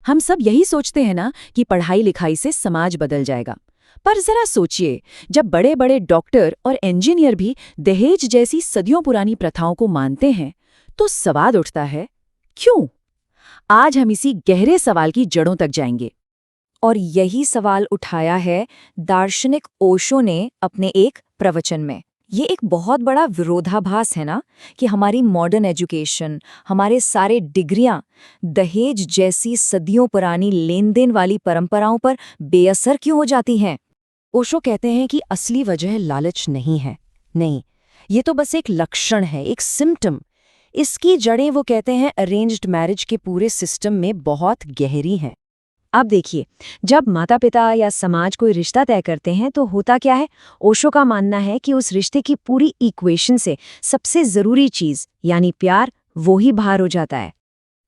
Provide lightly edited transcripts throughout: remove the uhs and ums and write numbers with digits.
हम सब यही सोचते हैं ना कि पढ़ाई लिखाई से समाज बदल जाएगा। पर जरा सोचिए, जब बड़े बड़े डॉक्टर और इंजीनियर भी दहेज जैसी सदियों पुरानी प्रथाओं को मानते हैं, तो सवाल उठता है, क्यों? आज हम इसी गहरे सवाल की जड़ों तक जाएंगे। और यही सवाल उठाया है दार्शनिक ओशो ने अपने एक प्रवचन में। ये एक बहुत बड़ा विरोधाभास है ना, कि हमारी मॉडर्न एजुकेशन, हमारे सारे डिग्रियां दहेज जैसी सदियों पुरानी लेन देन वाली परंपराओं पर बेअसर क्यों हो जाती हैं। ओशो कहते हैं कि असली वजह लालच नहीं है। नहीं, ये तो बस एक लक्षण है, एक सिम्टम। इसकी जड़ें, वो कहते हैं, अरेंज्ड मैरिज के पूरे सिस्टम में बहुत गहरी हैं। अब देखिए, जब माता पिता या समाज कोई रिश्ता तय करते हैं तो होता क्या है। ओशो का मानना है कि उस रिश्ते की पूरी इक्वेशन से सबसे जरूरी चीज यानी प्यार, वो ही बाहर हो जाता है।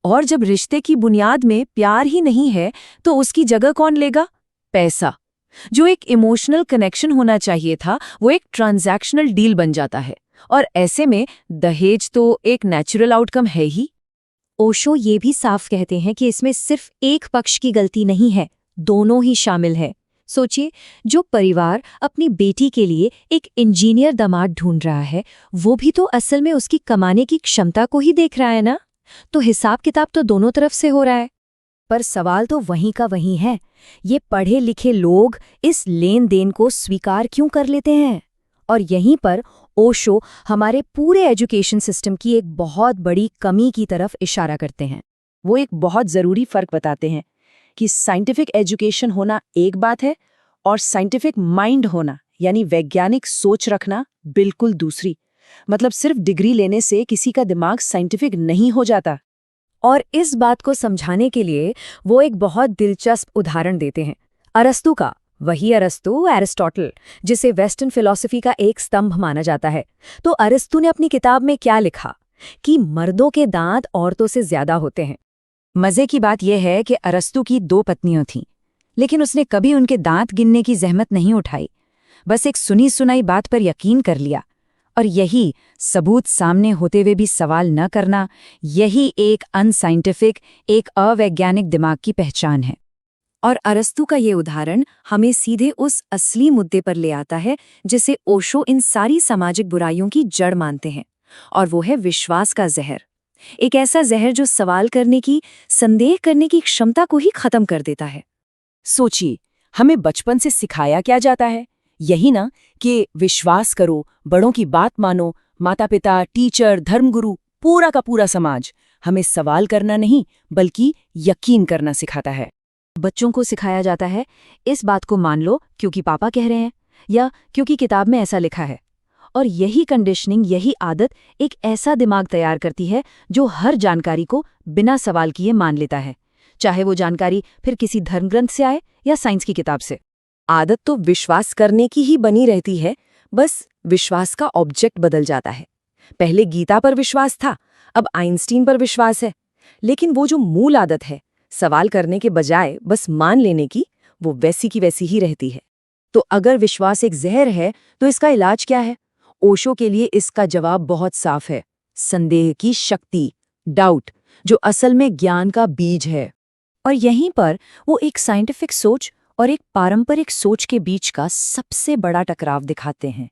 और जब रिश्ते की बुनियाद में प्यार ही नहीं है, तो उसकी जगह कौन लेगा? पैसा। जो एक इमोशनल कनेक्शन होना चाहिए था, वो एक ट्रांजैक्शनल डील बन जाता है। और ऐसे में दहेज तो एक नेचुरल आउटकम है ही। ओशो ये भी साफ कहते हैं कि इसमें सिर्फ एक पक्ष की गलती नहीं है, दोनों ही शामिल है। सोचिए, जो परिवार अपनी बेटी के लिए एक इंजीनियर दामाद ढूंढ रहा है, वो भी तो असल में उसकी कमाने की क्षमता को ही देख रहा है ना। तो हिसाब किताब तो दोनों तरफ से हो रहा है। पर सवाल तो वहीं का वहीं है, ये पढ़े लिखे लोग इस लेन देन को स्वीकार क्यों कर लेते हैं? और यहीं पर ओशो हमारे पूरे एजुकेशन सिस्टम की एक बहुत बड़ी कमी की तरफ इशारा करते हैं। वो एक बहुत ज़रूरी फ़र्क बताते हैं कि साइंटिफिक एजुकेशन होना एक बात है और साइंटिफिक माइंड होना, यानी वैज्ञानिक सोच रखना, बिल्कुल दूसरी। मतलब सिर्फ डिग्री लेने से किसी का दिमाग साइंटिफिक नहीं हो जाता। और इस बात को समझाने के लिए वो एक बहुत दिलचस्प उदाहरण देते हैं, अरस्तू का। वही अरस्तू, एरिस्टोटल, जिसे वेस्टर्न फिलॉसफी का एक स्तंभ माना जाता है। तो अरस्तू ने अपनी किताब में क्या लिखा कि मर्दों के दांत औरतों से ज्यादा होते हैं। मजे की बात यह है कि अरस्तू की 2 पत्नियां थीं, लेकिन उसने कभी उनके दांत गिनने की जहमत नहीं उठाई। बस एक सुनी सुनाई बात पर यकीन कर लिया। और यही सबूत सामने होते हुए भी सवाल न करना, यही एक अनसाइंटिफिक, एक अवैज्ञानिक दिमाग की पहचान है। और अरस्तू का ये उदाहरण हमें सीधे उस असली मुद्दे पर ले आता है जिसे ओशो इन सारी सामाजिक बुराइयों की जड़ मानते हैं, और वो है विश्वास का जहर। एक ऐसा जहर जो सवाल करने की, संदेह करने की क्षमता को ही खत्म कर देता है। सोचिए, हमें बचपन से सिखाया क्या जाता है? यही ना, कि विश्वास करो, बड़ों की बात मानो। माता पिता, टीचर, धर्मगुरु, पूरा का पूरा समाज हमें सवाल करना नहीं बल्कि यकीन करना सिखाता है। बच्चों को सिखाया जाता है, इस बात को मान लो क्योंकि पापा कह रहे हैं, या क्योंकि किताब में ऐसा लिखा है। और यही कंडीशनिंग, यही आदत एक ऐसा दिमाग तैयार करती है जो हर जानकारी को बिना सवाल किए मान लेता है, चाहे वो जानकारी फिर किसी धर्मग्रंथ से आए या साइंस की किताब से। आदत तो विश्वास करने की ही बनी रहती है, बस विश्वास का ऑब्जेक्ट बदल जाता है। पहले गीता पर विश्वास था, अब आइंस्टीन पर विश्वास है। लेकिन वो जो मूल आदत है, सवाल करने के बजाय बस मान लेने की, वो वैसी की वैसी ही रहती है। तो अगर विश्वास एक जहर है, तो इसका इलाज क्या है? ओशो के लिए इसका जवाब बहुत साफ है, संदेह की शक्ति, डाउट, जो असल में ज्ञान का बीज है। और यहीं पर वो एक साइंटिफिक सोच और एक पारंपरिक सोच के बीच का सबसे बड़ा टकराव दिखाते हैं।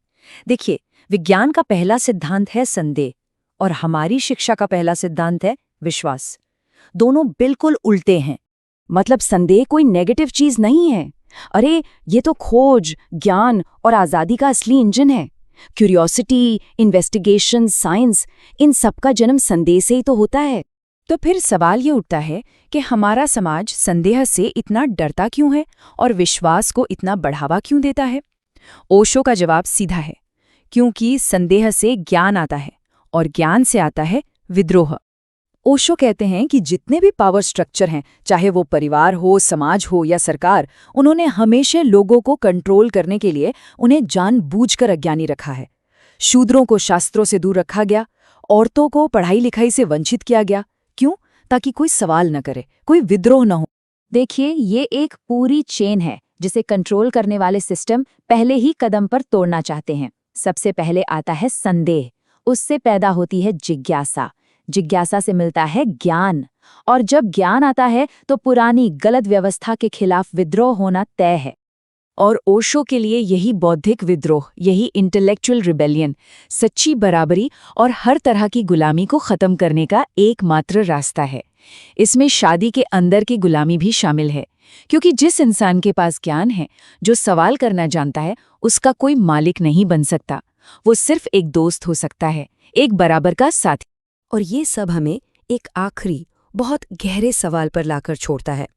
देखिए, विज्ञान का पहला सिद्धांत है संदेह, और हमारी शिक्षा का पहला सिद्धांत है विश्वास। दोनों बिल्कुल उल्टे हैं। मतलब संदेह कोई नेगेटिव चीज नहीं है। अरे, ये तो खोज, ज्ञान और आजादी का असली इंजन है। क्यूरियोसिटी, इन्वेस्टिगेशन, साइंस, इन सब का जन्म संदेह से ही तो होता है। तो फिर सवाल ये उठता है कि हमारा समाज संदेह से इतना डरता क्यों है और विश्वास को इतना बढ़ावा क्यों देता है? ओशो का जवाब सीधा है, क्योंकि संदेह से ज्ञान आता है और ज्ञान से आता है विद्रोह। ओशो कहते हैं कि जितने भी पावर स्ट्रक्चर हैं, चाहे वो परिवार हो, समाज हो या सरकार, उन्होंने हमेशा लोगों को कंट्रोल करने के लिए उन्हें जानबूझकर अज्ञानी रखा है। शूद्रों को शास्त्रों से दूर रखा गया, औरतों को पढ़ाई लिखाई से वंचित किया गया। क्यों? ताकि कोई सवाल न करे, कोई विद्रोह न हो। देखिए, ये एक पूरी चेन है जिसे कंट्रोल करने वाले सिस्टम पहले ही कदम पर तोड़ना चाहते हैं। सबसे पहले आता है संदेह, उससे पैदा होती है जिज्ञासा, जिज्ञासा से मिलता है ज्ञान, और जब ज्ञान आता है तो पुरानी गलत व्यवस्था के खिलाफ विद्रोह होना तय है। और ओशो के लिए यही बौद्धिक विद्रोह, यही इंटेलेक्चुअल रिबेलियन, सच्ची बराबरी और हर तरह की गुलामी को खत्म करने का एकमात्र रास्ता है। इसमें शादी के अंदर की गुलामी भी शामिल है, क्योंकि जिस इंसान के पास ज्ञान है, जो सवाल करना जानता है, उसका कोई मालिक नहीं बन सकता। वो सिर्फ एक दोस्त हो सकता है, एक बराबर का साथी। और ये सब हमें एक आखिरी बहुत गहरे सवाल पर लाकर छोड़ता है।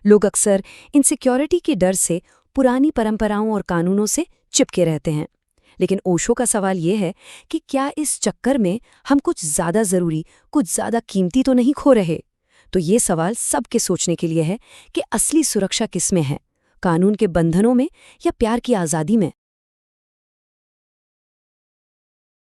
लोग अक्सर इनसिक्योरिटी के डर से पुरानी परंपराओं और कानूनों से चिपके रहते हैं, लेकिन ओशो का सवाल ये है कि क्या इस चक्कर में हम कुछ ज़्यादा ज़रूरी, कुछ ज़्यादा कीमती तो नहीं खो रहे? तो ये सवाल सबके सोचने के लिए है कि असली सुरक्षा किस में है, कानून के बंधनों में या प्यार की आज़ादी में।